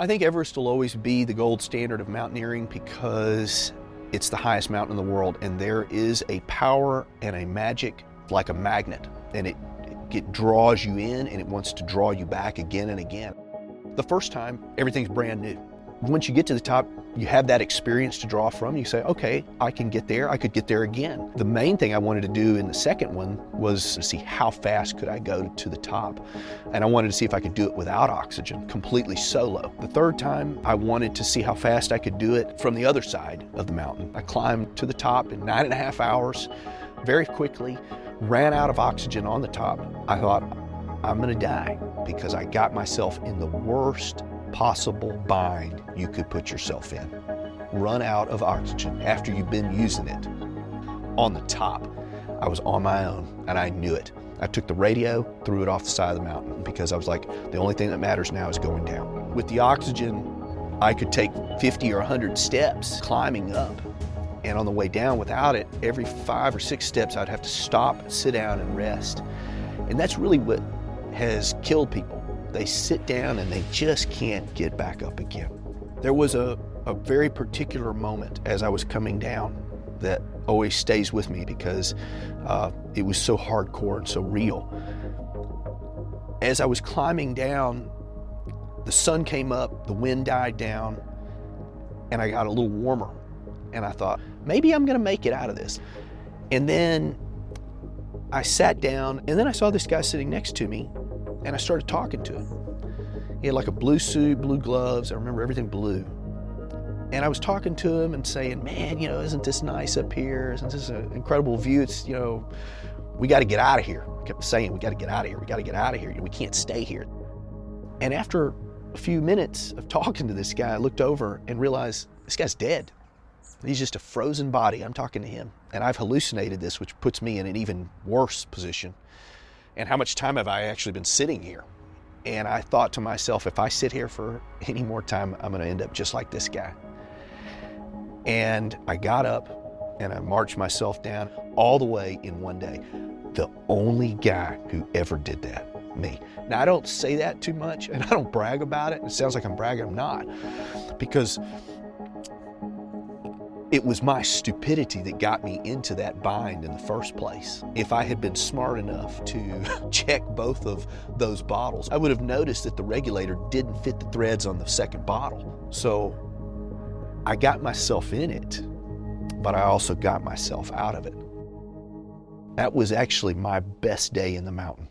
I think Everest will always be the gold standard of mountaineering because it's the highest mountain in the world, and there is a power and a magic like a magnet, and it draws you in and it wants to draw you back again and again. The first time, everything's brand new. Once you get to the top, you have that experience to draw from. You say, okay, I can get there, I could get there again. The main thing I wanted to do in the second one was to see how fast could I go to the top. And I wanted to see if I could do it without oxygen, completely solo. The third time, I wanted to see how fast I could do it from the other side of the mountain. I climbed to the top in 9.5 hours, very quickly, ran out of oxygen on the top. I thought, I'm gonna die because I got myself in the worst possible bind you could put yourself in. Run out of oxygen after you've been using it. On the top, I was on my own and I knew it. I took the radio, threw it off the side of the mountain because I was like, the only thing that matters now is going down. With the oxygen, I could take 50 or 100 steps climbing up. And on the way down without it, every 5 or 6 steps, I'd have to stop, sit down and rest. And that's really what has killed people. They sit down and they just can't get back up again. There was a very particular moment as I was coming down that always stays with me because it was so hardcore and so real. As I was climbing down, the sun came up, the wind died down, and I got a little warmer. And I thought, maybe I'm gonna make it out of this. And then I sat down, and then I saw this guy sitting next to me, and I started talking to him. He had like a blue suit, blue gloves. I remember everything blue. And I was talking to him and saying, man, isn't this nice up here? Isn't this an incredible view? It's, we got to get out of here. I kept saying, we got to get out of here. We got to get out of here. We can't stay here. And after a few minutes of talking to this guy, I looked over and realized this guy's dead. He's just a frozen body. I'm talking to him. And I've hallucinated this, which puts me in an even worse position. And how much time have I actually been sitting here? And I thought to myself, if I sit here for any more time, I'm gonna end up just like this guy. And I got up and I marched myself down all the way in one day. The only guy who ever did that, me. Now, I don't say that too much and I don't brag about it. It sounds like I'm bragging, I'm not. Because it was my stupidity that got me into that bind in the first place. If I had been smart enough to check both of those bottles, I would have noticed that the regulator didn't fit the threads on the second bottle. So I got myself in it, but I also got myself out of it. That was actually my best day in the mountain.